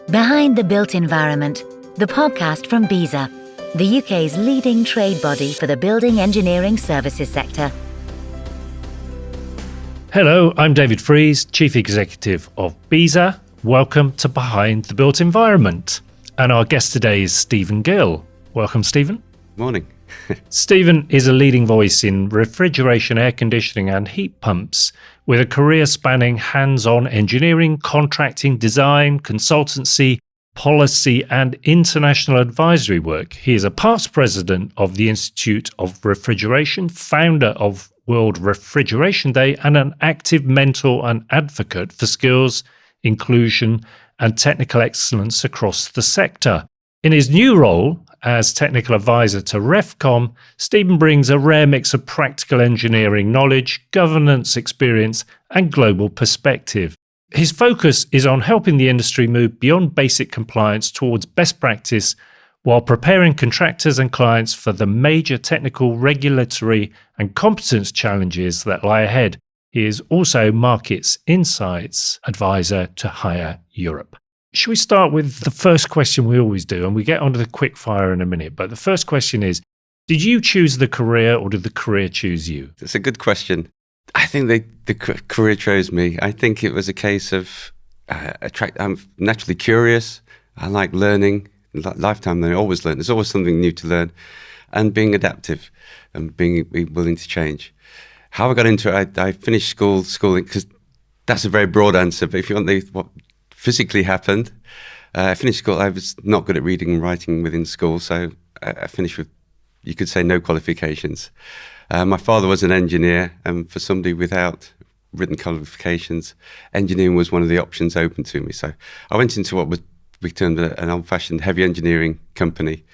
Behind the Built Environment, the podcast from BESA, the UK's leading trade body for the building engineering services sector. Hello, I'm David Frise, Chief Executive of BESA. Welcome to Behind the Built Environment. And our guest today is Stephen Gill. Welcome, Stephen. Morning. Stephen is a leading voice in refrigeration, air conditioning and heat pumps, with a career spanning hands-on engineering, contracting, design, consultancy, policy and international advisory work. He is a past president of the Institute of Refrigeration, founder of World Refrigeration Day, and an active mentor and advocate for skills, inclusion and technical excellence across the sector. In his new role as technical advisor to REFCOM, Stephen brings a rare mix of practical engineering knowledge, governance experience, and global perspective. His focus is on helping the industry move beyond basic compliance towards best practice while preparing contractors and clients for the major technical, regulatory, and competence challenges that lie ahead. He is also Markets Insights Advisor to Hire Europe. Should we start with the first question we always do, and we get onto the quickfire in a minute, but the first question is, did you choose the career or did the career choose you? It's a good question. I think the career chose me. I think it was a case of I'm naturally curious. I like learning, lifetime learning, always learn. There's always something new to learn, and being adaptive and being willing to change. How I got into it, I finished schooling, because that's a very broad answer, but if you want what physically happened, I finished school. I was not good at reading and writing within school, so I finished with, you could say, no qualifications. My father was an engineer, and for somebody without written qualifications, engineering was one of the options open to me. So I went into what we termed an old-fashioned heavy engineering company.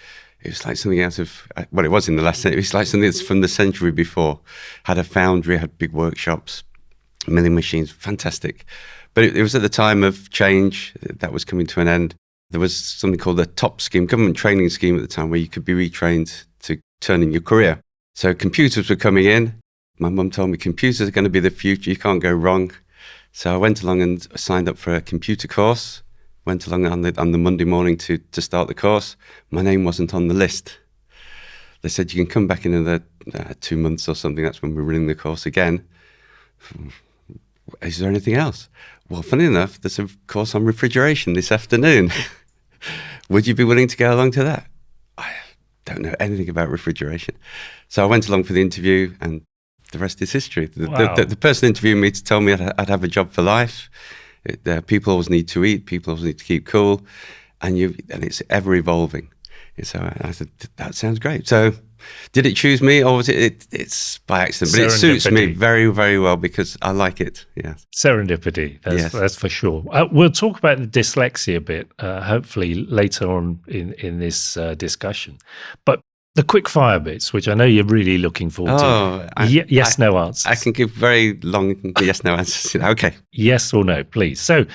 It was like something out of, well, it was in the last century. It was like something that's from the century before. Had a foundry, had big workshops, milling machines, fantastic. But it was at the time of change that was coming to an end. There was something called a TOP scheme, government training scheme at the time, where you could be retrained to turn in your career. So computers were coming in. My mum told me computers are going to be the future. You can't go wrong. So I went along and signed up for a computer course. Went along on the Monday morning to start the course. My name wasn't on the list. They said, you can come back in another 2 months or something. That's when we're running the course again. Is there anything else? Well, funny enough, there's a course on refrigeration this afternoon. Would you be willing to go along to that? I don't know anything about refrigeration. So I went along for the interview, and the rest is history. The person interviewing me told me I'd have a job for life. People always need to eat. People always need to keep cool. And it's ever evolving. So I said, that sounds great. So did it choose me, or was it's by accident? But it suits me very, very well because I like it. Yeah. Serendipity, that's for sure. We'll talk about the dyslexia a bit, hopefully later on in this discussion. But the quickfire bits, which I know you're really looking forward to. No answers. I can give very long yes, no answers. Okay. Yes or no, please. So,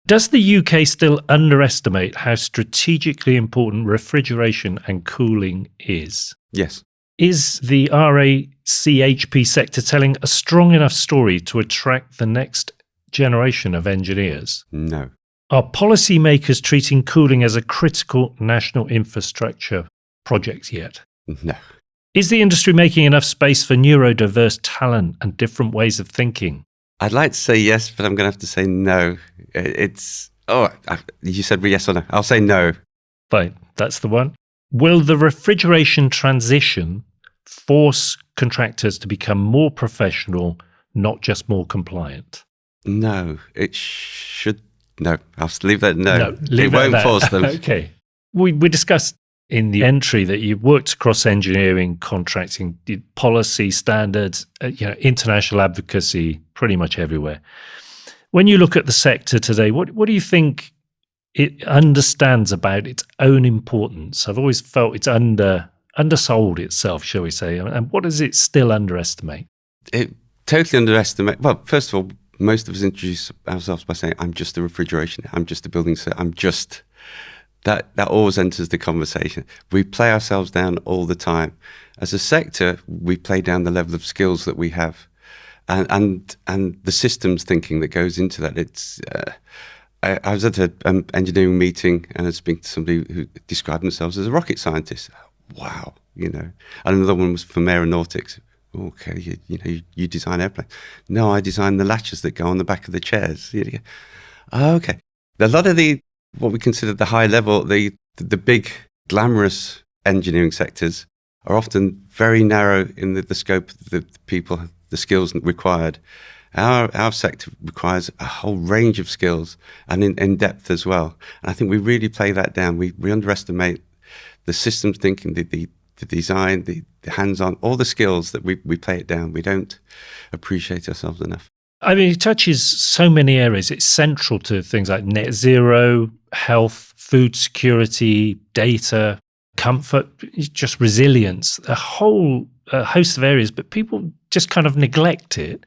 does the UK still underestimate how strategically important refrigeration and cooling is? Yes. Is the RACHP sector telling a strong enough story to attract the next generation of engineers? No. Are policymakers treating cooling as a critical national infrastructure project yet? No. Is the industry making enough space for neurodiverse talent and different ways of thinking? I'd like to say yes, but I'm going to have to say no. You said yes or no. I'll say no. Fine, that's the one. Will the refrigeration transition force contractors to become more professional, not just more compliant? No, it should. No, I'll leave that. No, it won't force them. Okay. We discussed in the entry that you've worked across engineering, contracting, policy, standards, international advocacy, pretty much everywhere. When you look at the sector today, what do you think it understands about its own importance? I've always felt it's undersold itself, shall we say, and what does it still underestimate? It totally underestimates. Well, first of all, most of us introduce ourselves by saying, I'm just a refrigeration, I'm just a building, I'm just... That always enters the conversation. We play ourselves down all the time. As a sector, we play down the level of skills that we have, and the systems thinking that goes into that. It's I was at an engineering meeting and I was speaking to somebody who described themselves as a rocket scientist. Wow, And another one was from aeronautics. Okay, you design airplanes. No, I design the latches that go on the back of the chairs. Oh, okay. A lot of what we consider the high level, the big glamorous engineering sectors are often very narrow in the scope of the people, the skills required. Our sector requires a whole range of skills and in depth as well. And I think we really play that down. We underestimate the systems thinking, the design, the hands-on, all the skills that we play it down. We don't appreciate ourselves enough. I mean, it touches so many areas. It's central to things like net zero, health, food security, data, comfort, just resilience, a whole host of areas, but people just kind of neglect it.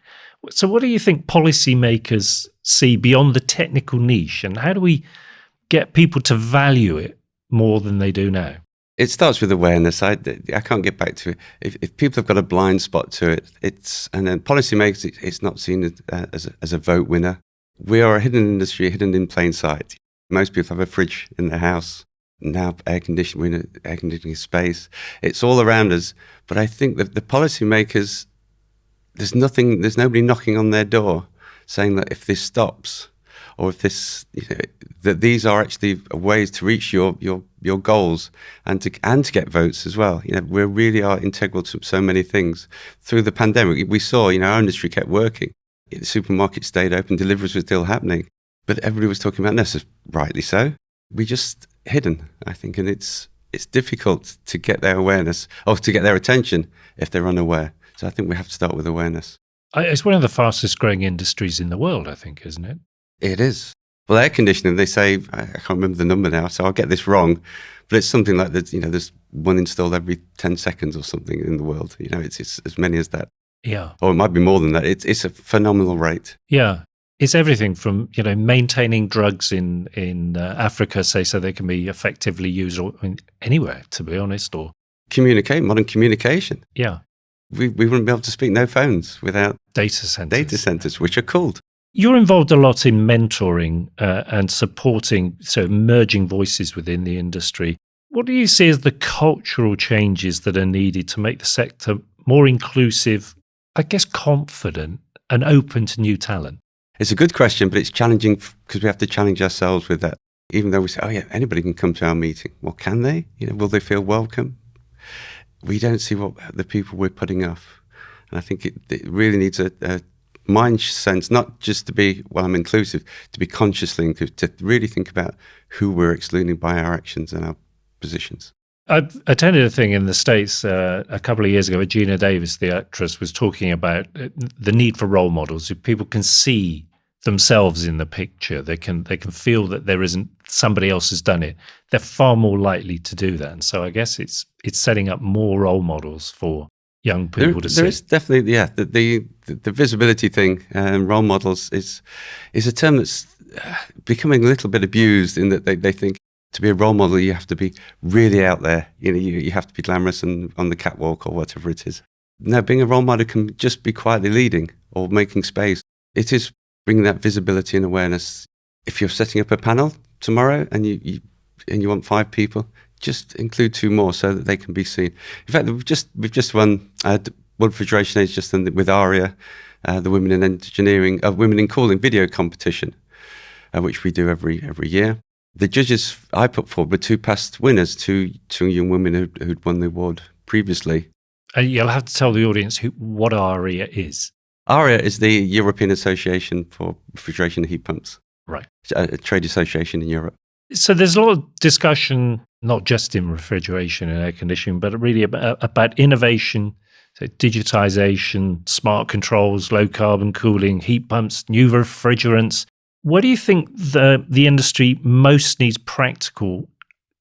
So what do you think policymakers see beyond the technical niche, and how do we get people to value it more than they do now? It starts with awareness. I can't get back to it. If people have got a blind spot to it, and then policymakers, it's not seen as a vote winner. We are a hidden industry, hidden in plain sight. Most people have a fridge in their house. Now air conditioning space. It's all around us. But I think that the policymakers, there's nobody knocking on their door saying that if this stops, or if this, that these are actually ways to reach your goals and to get votes as well. We really are integral to so many things. Through the pandemic, we saw, our industry kept working. The supermarkets stayed open, deliveries were still happening, but everybody was talking about this, rightly so. We just hidden, I think, and it's difficult to get their awareness or to get their attention if they're unaware. So I think we have to start with awareness. It's one of the fastest growing industries in the world, I think, isn't it? It is. Well, air conditioning, they say, I can't remember the number now, so I'll get this wrong, but it's something like that, there's one installed every 10 seconds or something in the world. It's as many as that. Yeah. Or it might be more than that. It's a phenomenal rate. Yeah. It's everything from, maintaining drugs in Africa, say, so they can be effectively used anywhere, to be honest, or modern communication. Yeah. We wouldn't be able to speak no phones without data centers, which are cooled. You're involved a lot in mentoring and supporting, so emerging voices within the industry. What do you see as the cultural changes that are needed to make the sector more inclusive, I guess confident and open to new talent? It's a good question, but it's challenging because we have to challenge ourselves with that. Even though we say, oh yeah, anybody can come to our meeting. Well, can they? Will they feel welcome? We don't see what the people we're putting off. And I think it really needs a mind sense, not just to be, I'm inclusive, to be consciously inclusive, to really think about who we're excluding by our actions and our positions. I attended a thing in the States a couple of years ago where Gina Davis, the actress, was talking about the need for role models. If people can see themselves in the picture, they can feel that there isn't somebody else has done it. They're far more likely to do that. And so I guess it's setting up more role models for young people to see. There is definitely, the visibility thing and role models is a term that's becoming a little bit abused in that they think to be a role model, you have to be really out there. You have to be glamorous and on the catwalk or whatever it is. No, being a role model can just be quietly leading or making space. It is bringing that visibility and awareness. If you're setting up a panel tomorrow and you want 5 people, just include 2 more so that they can be seen. In fact, we've just won World Refrigeration is just with ARIA, the Women in Engineering, Women in Cooling video competition, which we do every year. The judges I put forward were 2 past winners, two young women who'd won the award previously. You'll have to tell the audience what ARIA is. ARIA is the European Association for Refrigeration and Heat Pumps. Right. It's a trade association in Europe. So there's a lot of discussion, not just in refrigeration and air conditioning, but really about innovation, so digitization, smart controls, low carbon cooling, heat pumps, new refrigerants. What do you think the industry most needs practical,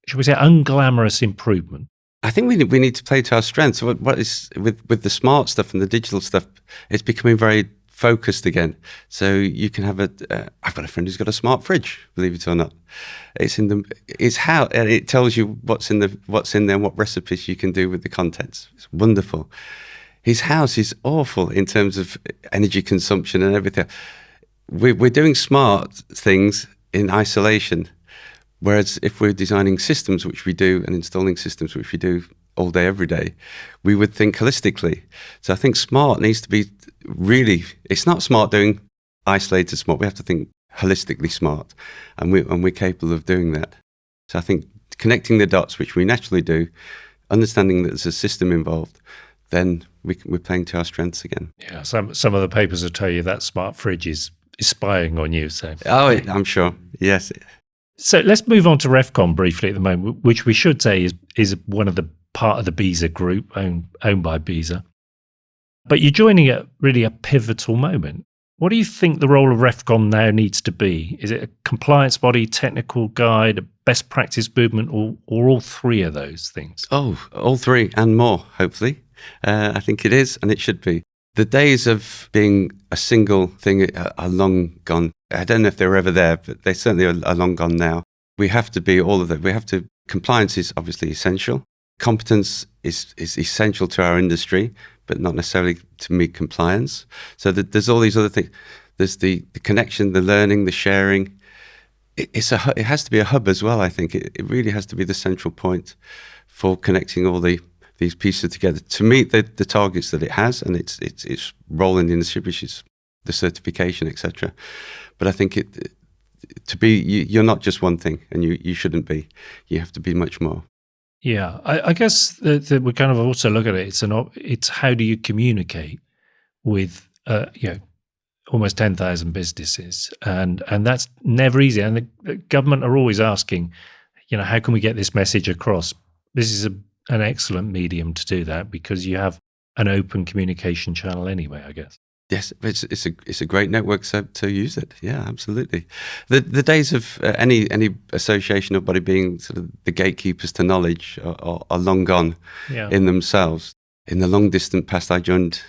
should we say, unglamorous improvement? I think we need to play to our strengths. What is with the smart stuff and the digital stuff, it's becoming very focused again. So you can have I've got a friend who's got a smart fridge, believe it or not. It's how, and it tells you what's in there and what recipes you can do with the contents. It's wonderful. His house is awful in terms of energy consumption and everything. We're doing smart things in isolation. Whereas if we're designing systems, which we do, and installing systems, which we do all day, every day, we would think holistically. So I think smart needs to be really, it's not smart doing isolated smart. We have to think holistically smart, and we're capable of doing that. So I think connecting the dots, which we naturally do, understanding that there's a system involved, then we're playing to our strengths again. Yeah, some of the papers will tell you that smart fridge is spying on you. So I'm sure. Yes. So let's move on to REFCOM briefly at the moment, which we should say is one of the part of the BESA group owned by BESA. But you're joining at really a pivotal moment. What do you think the role of REFCOM now needs to be? Is it a compliance body, technical guide, a best practice movement, or all three of those things? Oh, all three and more, hopefully. I think it is, and it should be. The days of being a single thing are long gone. I don't know if they were ever there, but they certainly are long gone now. We have to be all of that. Compliance is obviously essential. Competence is essential to our industry, but not necessarily to meet compliance. So there's all these other things. There's the connection, the learning, the sharing. It has to be a hub as well, I think. It really has to be the central point for connecting all these pieces together to meet the targets that it has, and its role in the industry, which is the certification, etc. But I think you're not just one thing, and you shouldn't be. You have to be much more. Yeah, I guess that we kind of also look at it. It's how do you communicate with almost 10,000 businesses, and that's never easy. And the government are always asking, how can we get this message across? This is an excellent medium to do that because you have an open communication channel anyway, I guess. Yes, it's a great network to use it. Yeah, absolutely. The days of any association or body being sort of the gatekeepers to knowledge are long gone in themselves. In the long distant past, I joined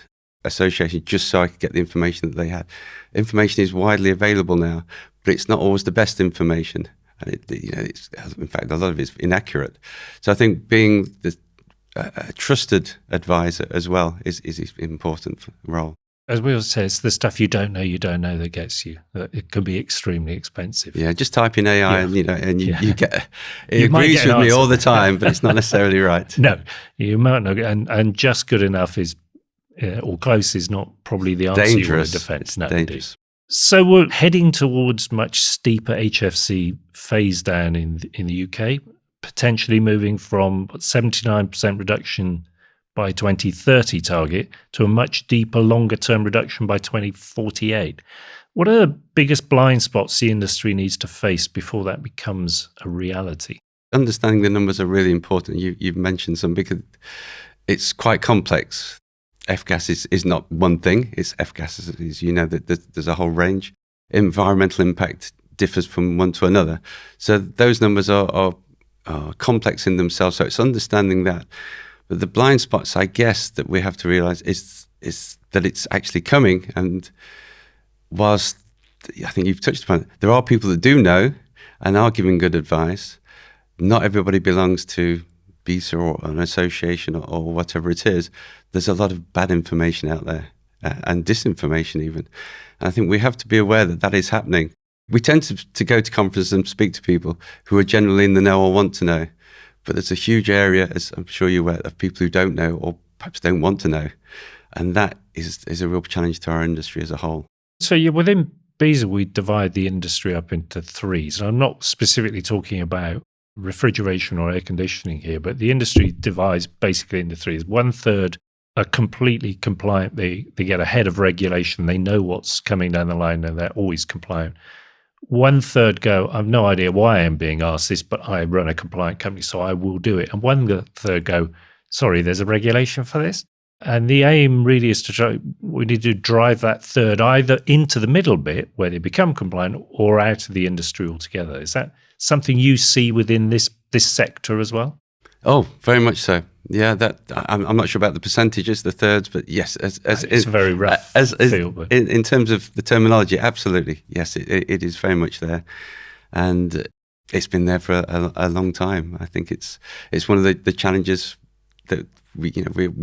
association just so I could get the information that they had. Information is widely available now, but it's not always the best information, and it's in fact a lot of it's inaccurate. So I think being a trusted advisor as well is an important role. As we always say, it's the stuff you don't know that gets you. It can be extremely expensive. Yeah, just type in AI and you get it. You agrees with me all the time, but it's not necessarily right. No, you might not. And just good enough is, or close is not probably the answer. Dangerous. You want to defend. It's dangerous. So we're heading towards much steeper HFC phase down in the UK, potentially moving from 79% reduction by 2030 target to a much deeper, longer-term reduction by 2048. What are the biggest blind spots the industry needs to face before that becomes a reality? Understanding the numbers are really important. You've mentioned some because it's quite complex. F-gas is not one thing. It's F-gas, as you know, that there's a whole range. Environmental impact differs from one to another. So those numbers are complex in themselves. So it's understanding that. But the blind spots, I guess, that we have to realize is that it's actually coming. And whilst I think you've touched upon it, there are people that do know and are giving good advice. Not everybody belongs to BESA or an association or whatever it is. There's a lot of bad information out there and disinformation even. And I think we have to be aware that is happening. We tend to go to conferences and speak to people who are generally in the know or want to know. But there's a huge area, as I'm sure you're aware, of people who don't know or perhaps don't want to know. And that is a real challenge to our industry as a whole. So within BESA, we divide the industry up into three. So I'm not specifically talking about refrigeration or air conditioning here, but the industry divides basically into three. 1/3 are completely compliant. They get ahead of regulation. They know what's coming down the line and they're always compliant. 1/3 go, I've no idea why I'm being asked this, but I run a compliant company, so I will do it. And 1/3 go, sorry, there's a regulation for this. And the aim really is we need to drive that third either into the middle bit where they become compliant or out of the industry altogether. Is that something you see within this sector as well? Oh, very much so. Yeah, I'm not sure about the percentages, the thirds, but yes, it's a very rough field. But in terms of the terminology, absolutely, yes, it is very much there, and it's been there for a long time. I think it's one of the challenges that we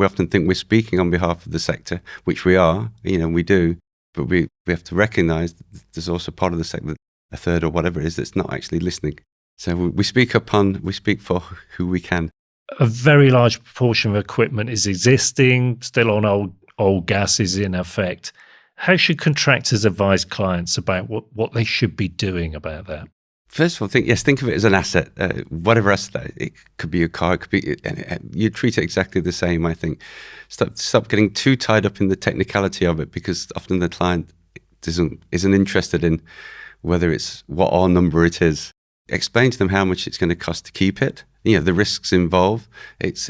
often think we're speaking on behalf of the sector, which we are, we do, but we have to recognise that there's also part of the sector a third or whatever it is that's not actually listening. So we speak for who we can. A very large proportion of equipment is existing, still on old gases in effect. How should contractors advise clients about what they should be doing about that? First of all, think of it as an asset. Whatever asset, it could be a car, it could be. You treat it exactly the same. I think stop getting too tied up in the technicality of it, because often the client isn't interested in whether it's what R number it is. Explain to them how much it's going to cost to keep it. The risks involved. It's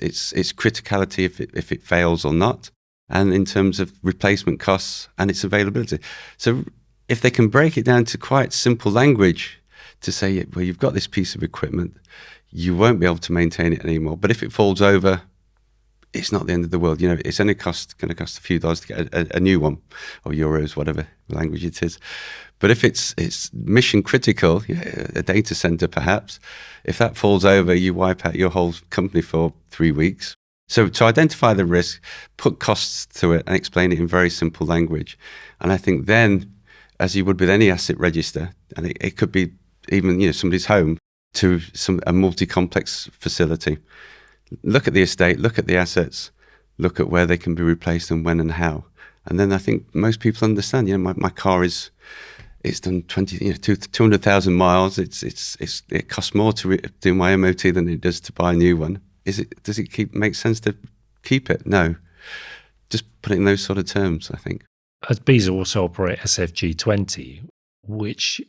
criticality if it fails or not, and in terms of replacement costs and its availability. So if they can break it down to quite simple language, to say, well, you've got this piece of equipment, you won't be able to maintain it anymore. But if it falls over, it's not the end of the world. It's only going to cost a few dollars to get a new one, or euros, whatever language it is. But if it's mission critical, a data center perhaps, if that falls over, you wipe out your whole company for 3 weeks. So to identify the risk, put costs to it, and explain it in very simple language. And I think then, as you would with any asset register, and it could be even somebody's home, to a multi-complex facility. Look at the estate, look at the assets, look at where they can be replaced and when and how. And then I think most people understand. My car it's done 200,000 miles. It costs more to do my MOT than it does to buy a new one. Does it make sense to keep it? No. Just put it in those sort of terms, I think. As BESA also operate SFG20, which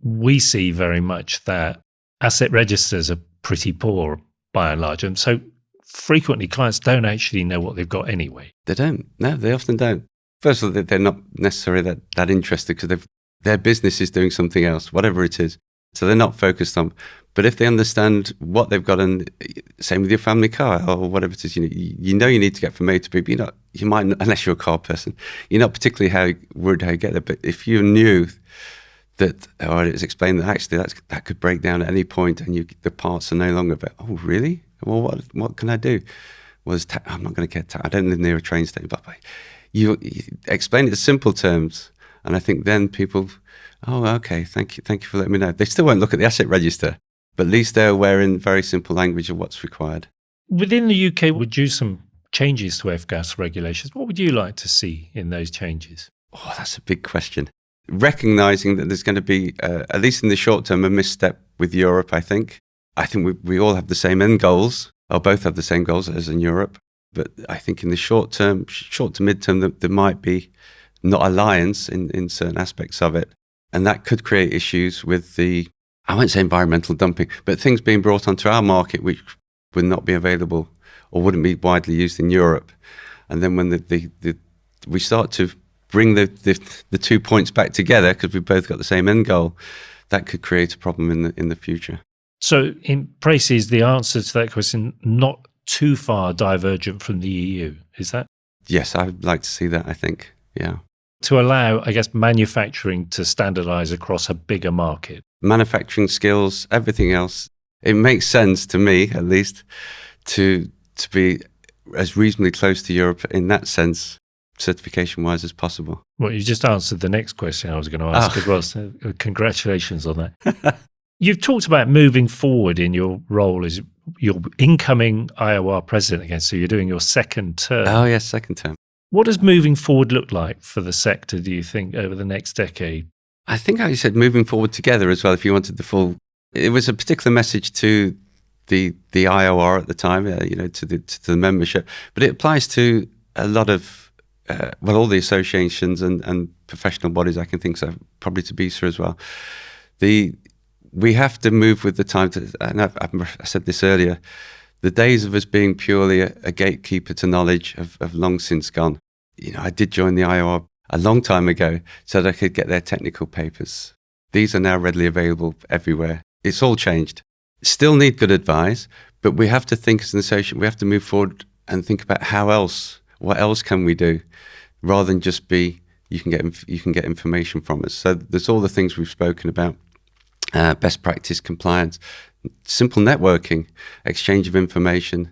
we see very much that asset registers are pretty poor by and large. And so frequently clients don't actually know what they've got anyway. They don't. No, they often don't. First of all, they're not necessarily that interested, because their business is doing something else, whatever it is. So they're not focused on. But if they understand what they've got, and same with your family car or whatever it is, you need to get from A to B, but you might not, unless you're a car person, you're not particularly worried how you get there. But if you knew that, or it was explained that actually that could break down at any point, and the parts are no longer. But oh, really? Well, what can I do? I'm not going to get. I don't live near a train station. But you explain it in simple terms, and I think then people, oh, okay, thank you for letting me know. They still won't look at the asset register, but at least they're aware in very simple language of what's required. Within the UK, would you some changes to F-gas regulations? What would you like to see in those changes? Oh, that's a big question. Recognising that there's going to be, at least in the short term, a misstep with Europe, I think. I think we all have the same end goals, or both have the same goals as in Europe. But I think in the short to mid-term, there might be not alliance in certain aspects of it. And that could create issues with I won't say environmental dumping, but things being brought onto our market which would not be available or wouldn't be widely used in Europe. And then when we start to bring the 2 points back together, because we've both got the same end goal, that could create a problem in the future. So in praise, the answer to that question, not too far divergent from the EU, is that? Yes, I'd like to see that, I think, yeah. To allow, I guess, manufacturing to standardise across a bigger market. Manufacturing skills, everything else. It makes sense to me, at least, to be as reasonably close to Europe in that sense, certification-wise, as possible. Well, you just answered the next question I was going to ask as well, so congratulations on that. You've talked about moving forward in your role as your incoming IOR president again, so you're doing your second term. Oh, yes, second term. What does moving forward look like for the sector, do you think, over the next decade? I think how you said moving forward together as well, if you wanted the full... It was a particular message to the IOR at the time, to the membership, but it applies to a lot of, all the associations and professional bodies, I can think so, probably to BESA as well. We have to move with the time, and I said this earlier, the days of us being purely a gatekeeper to knowledge have long since gone. I did join the IOR a long time ago so that I could get their technical papers. These are now readily available everywhere. It's all changed. Still need good advice, but we have to think as an association, we have to move forward and think about what else can we do, rather than just you can get information from us. So there's all the things we've spoken about, best practice compliance, simple networking, exchange of information.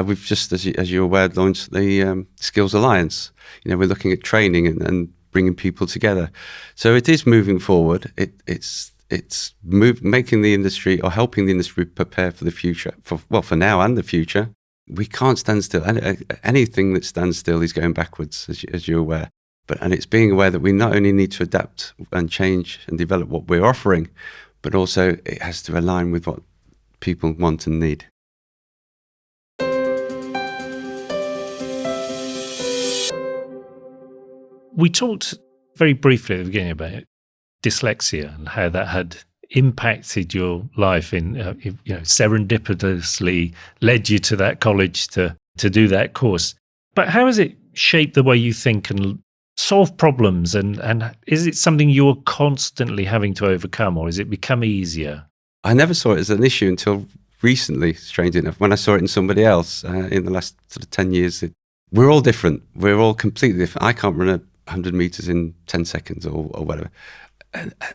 We've just, as you're aware, launched the Skills Alliance. We're looking at training and bringing people together. So it is moving forward. It's making the industry, or helping the industry prepare for the future, for now and the future. We can't stand still. Anything that stands still is going backwards, as you're aware. And it's being aware that we not only need to adapt and change and develop what we're offering, but also it has to align with what people want and need. We talked very briefly at the beginning about dyslexia and how that had impacted your life in, serendipitously led you to that college to do that course. But how has it shaped the way you think and solve problems? And is it something you're constantly having to overcome, or has it become easier? I never saw it as an issue until recently, strangely enough, when I saw it in somebody else in the last sort of 10 years. We're all different. We're all completely different. I can't run 100 meters in 10 seconds or whatever.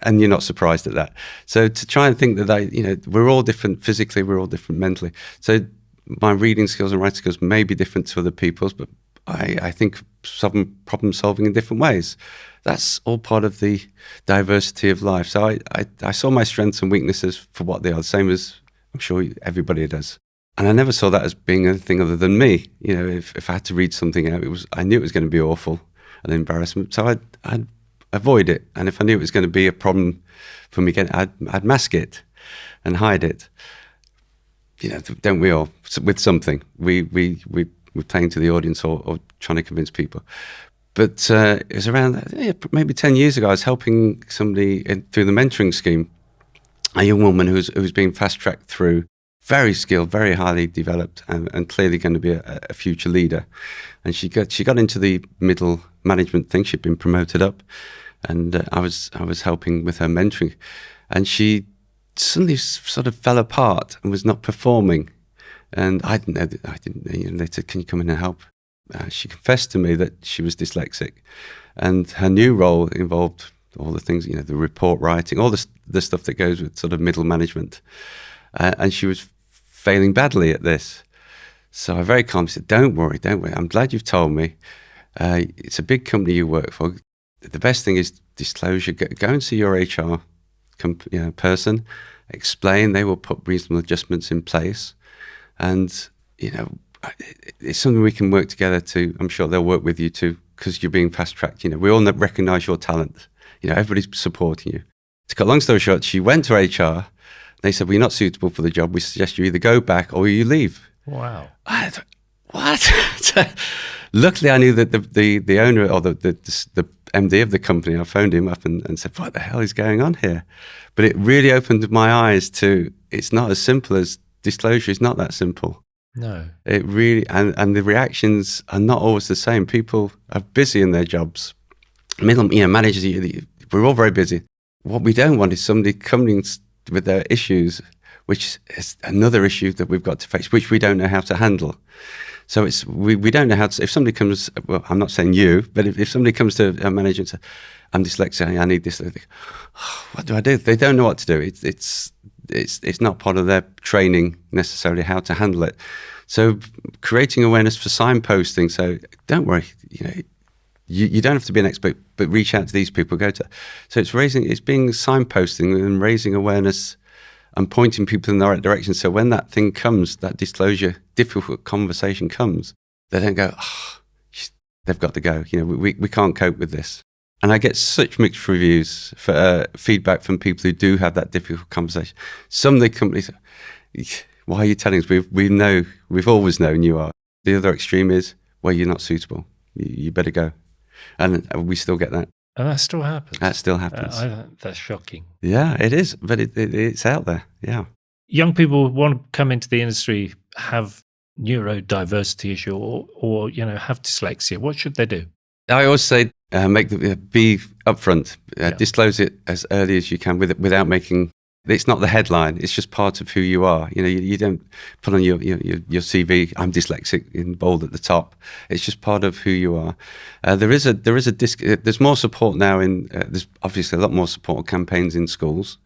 And you're not surprised at that. So to try and think that we're all different physically, we're all different mentally. So my reading skills and writing skills may be different to other people's, but I think problem solving in different ways. That's all part of the diversity of life. So I saw my strengths and weaknesses for what they are, the same as I'm sure everybody does. And I never saw that as being anything other than me. If I had to read something out, I knew it was going to be awful, an embarrassment. So I'd avoid it. And if I knew it was going to be a problem for me again, I'd mask it and hide it. Don't we all? With something, we're playing to the audience or trying to convince people. But it was around maybe 10 years ago, I was helping somebody through the mentoring scheme, a young woman who was being fast-tracked through, very skilled, very highly developed, and clearly going to be a future leader. And she got into the middle management thing. She'd been promoted up, and I was helping with her mentoring, and she suddenly sort of fell apart and was not performing. And I didn't know. They said, "Can you come in and help?" She confessed to me that she was dyslexic, and her new role involved all the things, the report writing, all the stuff that goes with sort of middle management. And she was failing badly at this. So I very calmly said, don't worry. I'm glad you've told me. It's a big company you work for. The best thing is disclosure. Go and see your HR person, explain. They will put reasonable adjustments in place. And, it's something we can work together to. I'm sure they'll work with you too, because you're being fast-tracked. We all recognise your talent. Everybody's supporting you. To cut a long story short, she went to HR. They said, well, you're not suitable for the job. We suggest you either go back or you leave. Wow. I thought, what? Luckily, I knew that the owner or the MD of the company, I phoned him up and said, what the hell is going on here? But it really opened my eyes to, it's not as simple as disclosure. It's not that simple. No. It really, and the reactions are not always the same. People are busy in their jobs. Managers, we're all very busy. What we don't want is somebody coming with their issues, which is another issue that we've got to face, which we don't know how to handle. So we don't know how to, if somebody comes, well, I'm not saying you, but if somebody comes to a manager and says, I'm dyslexic, I need this, they think, oh, what do I do? They don't know what to do. It's not part of their training necessarily how to handle it. So creating awareness for signposting. So don't worry, you don't have to be an expert, but reach out to these people, so it's being signposting and raising awareness and pointing people in the right direction. So when that thing comes, that disclosure, difficult conversation comes, they don't go, oh, they've got to go. We can't cope with this. And I get such mixed reviews for feedback from people who do have that difficult conversation. Some of the companies, why are you telling us? We've always known you are. The other extreme is, well, you're not suitable. You better go. And we still get that. And that still happens. That still happens. That's shocking. Yeah, it is. But it's out there. Yeah. Young people want to come into the industry, have neurodiversity issue or have dyslexia. What should they do? I always say be upfront. Disclose it as early as you can without making... It's not the headline. It's just part of who you are. You don't put on your CV, I'm dyslexic in bold at the top. It's just part of who you are. There's more support now there's obviously a lot more support campaigns in schools.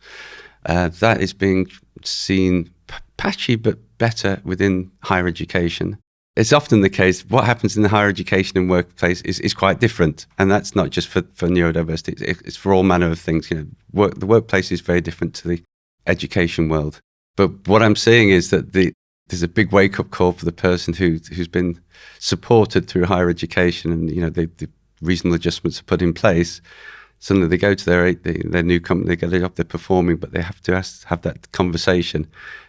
That is being seen patchy but better within higher education. it's often the case. What happens in the higher education and workplace is quite different, and that's not just for neurodiversity. It's for all manner of things. The workplace is very different to the education world. But what I'm seeing is that there's a big wake-up call for the person who's been supported through higher education, and the reasonable adjustments are put in place. Suddenly they go to their new company, they get a job, they're performing, but they have to have that conversation,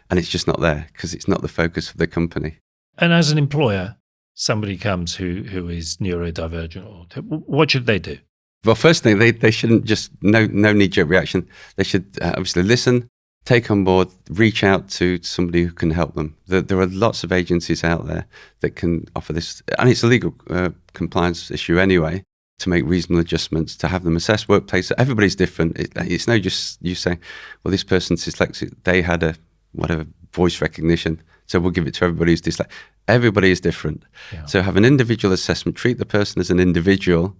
and it's just not there because it's not the focus of the company. And as an employer, somebody comes who is neurodivergent, what should they do? Well, first thing, they shouldn't just, no knee-jerk reaction. They should obviously listen, take on board, reach out to somebody who can help them. There are lots of agencies out there that can offer this, and it's a legal compliance issue anyway, to make reasonable adjustments, to have them assess workplace. Everybody's different. It's no just you saying, well, this person's dyslexic, they had a voice recognition, so we'll give it to everybody who's dyslexic. Everybody is different. Yeah. So have an individual assessment, treat the person as an individual,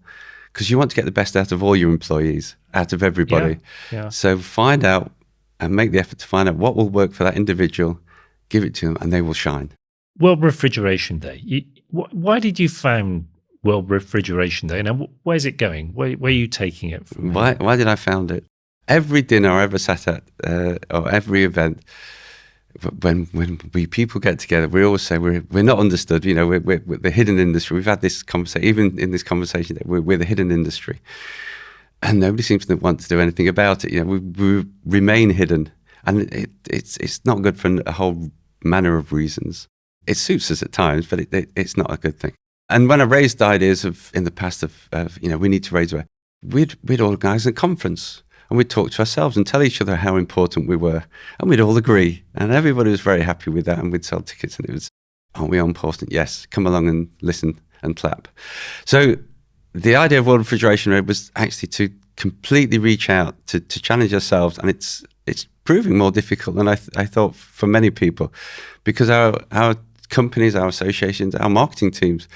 because you want to get the best out of all your employees, out of everybody. Yeah. So find out and make the effort to find out what will work for that individual, give it to them, and they will shine. World Refrigeration Day. Why did you found World Refrigeration Day? Now, where's it going? Where are you taking it from? Why did I found it? Every dinner I ever sat at, or every event, when people get together, we always say we're not understood. We're the hidden industry. We've had this conversation, even in this conversation, that we're the hidden industry, and nobody seems to want to do anything about it. We remain hidden, and it's not good for a whole manner of reasons. It suits us at times, but it's not a good thing. And when I raised ideas in the past of we need to raise awareness, we'd organise a conference. And we'd talk to ourselves and tell each other how important we were. And we'd all agree. And everybody was very happy with that. And we'd sell tickets. And it was, aren't we important? Yes. Come along and listen and clap. So the idea of World Refrigeration Day was actually to completely reach out, to challenge ourselves. And it's proving more difficult than I thought for many people. Because our companies, our associations, our marketing teams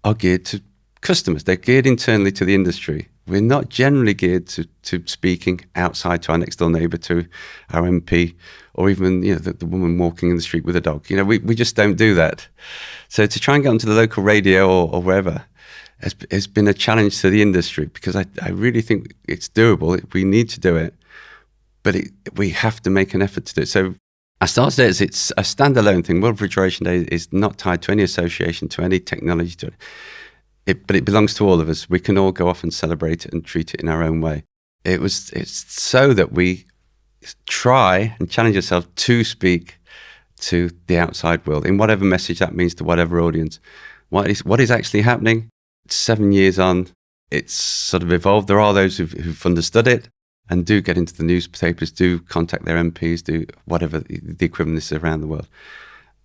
are geared to customers. They're geared internally to the industry. We're not generally geared to speaking outside to our next door neighbour, to our MP, or even the woman walking in the street with a dog. We just don't do that. So to try and get onto the local radio or wherever has been a challenge to the industry, because I really think it's doable. We need to do it, but we have to make an effort to do it. So I started it as it's a standalone thing. World Refrigeration Day is not tied to any association, to any technology, to it. But it belongs to all of us. We can all go off and celebrate it and treat it in our own way. It's so that we try and challenge ourselves to speak to the outside world in whatever message that means to whatever audience. What is actually happening? 7 years on, it's sort of evolved. There are those who've understood it and do get into the newspapers, do contact their MPs, do whatever the equivalent is around the world.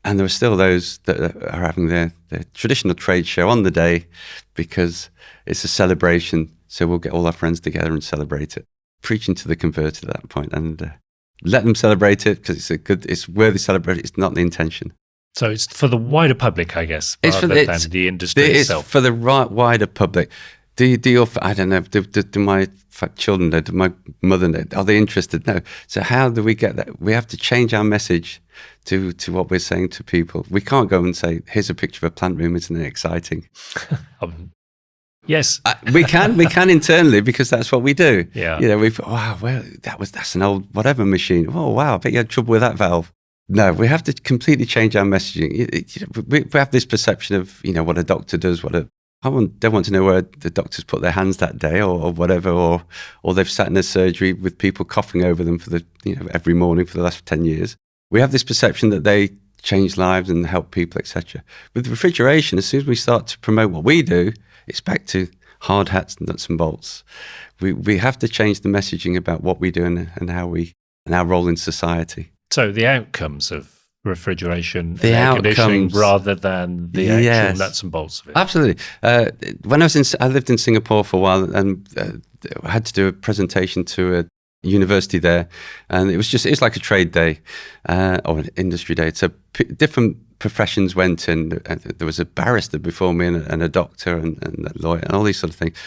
And there are still those that are having their traditional trade show on the day because it's a celebration. So we'll get all our friends together and celebrate it. Preaching to the converted at that point, and let them celebrate it because it's worthy celebration. It's not the intention. So it's for the wider public, I guess, rather than the industry itself. It's for the wider public. I don't know, do my children know, do my mother know, are they interested? No. So how do we get that? We have to change our message to what we're saying to people. We can't go and say, here's a picture of a plant room, isn't it exciting? Yes. We can internally, because that's what we do. Yeah. That's an old whatever machine. Oh, wow, I bet you had trouble with that valve. No, we have to completely change our messaging. We have this perception of, what a doctor does, I don't want to know where the doctors put their hands that day or whatever, or they've sat in a surgery with people coughing over them for every morning for the last 10 years. We have this perception that they change lives and help people, etc. With refrigeration, as soon as we start to promote what we do, it's back to hard hats, nuts and bolts. We have to change the messaging about what we do and our role in society. So the outcomes of refrigeration and air conditioning rather than the actual nuts and bolts of it. Absolutely. When I lived in Singapore for a while, and I had to do a presentation to a university there, and it was like a trade day or an industry day. So different professions went in. There was a barrister before me and a doctor and a lawyer and all these sort of things,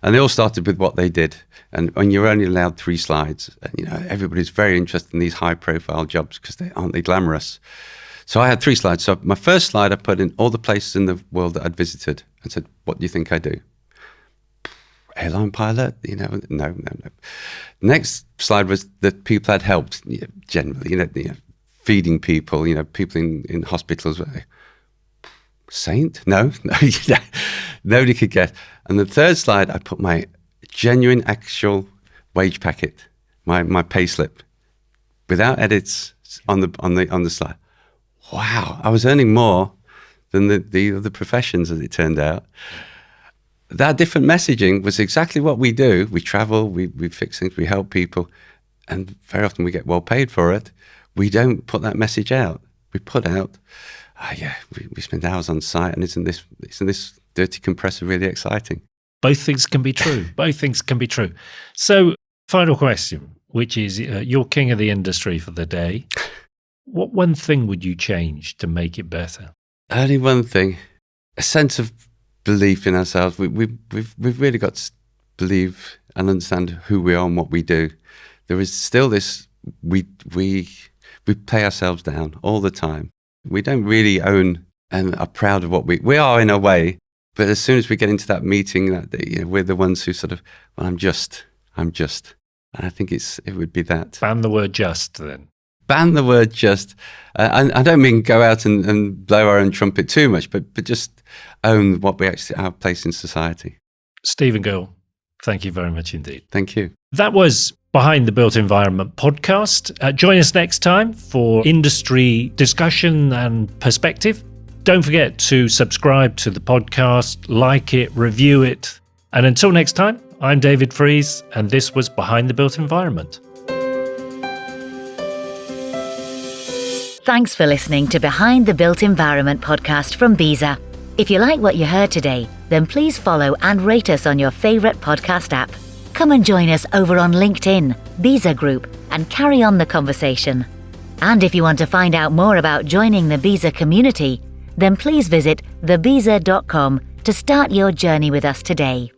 and they all started with what they did. And when you're only allowed 3 slides, and everybody's very interested in these high-profile jobs because aren't they glamorous? So I had 3 slides. So my first slide, I put in all the places in the world that I'd visited and said, what do you think I do? Airline pilot? No. Next slide was the people I'd helped, generally, feeding people, people in hospitals. Saint? No. Nobody could get. And the third slide, I put my genuine actual wage packet, my pay slip, without edits on the slide. Wow, I was earning more than the other professions, as it turned out. That different messaging was exactly what we do. We travel, we fix things, we help people, and very often we get well paid for it. We don't put that message out. We put out, we spend hours on site, and isn't this dirty compressor really exciting? Both things can be true. Both things can be true. So, final question, which is, you're king of the industry for the day. What one thing would you change to make it better? Only one thing, a sense of belief in ourselves. We've really got to believe and understand who we are and what we do. There is still this, we play ourselves down all the time. We don't really own and are proud of what we are in a way, but as soon as we get into that meeting, we're the ones who sort of, well, I'm just. And I think it would be that. Ban the word just then. Ban the word just. I don't mean go out and blow our own trumpet too much, but just own what we actually, our place in society. Stephen Gill, thank you very much indeed. Thank you. That was Behind the Built Environment podcast. Join us next time for industry discussion and perspective. Don't forget to subscribe to the podcast, like it, review it. And until next time, I'm David Frise, and this was Behind the Built Environment. Thanks for listening to Behind the Built Environment podcast from BESA. If you like what you heard today, then please follow and rate us on your favourite podcast app. Come and join us over on LinkedIn, BESA Group, and carry on the conversation. And if you want to find out more about joining the BESA community, then please visit thebesa.com to start your journey with us today.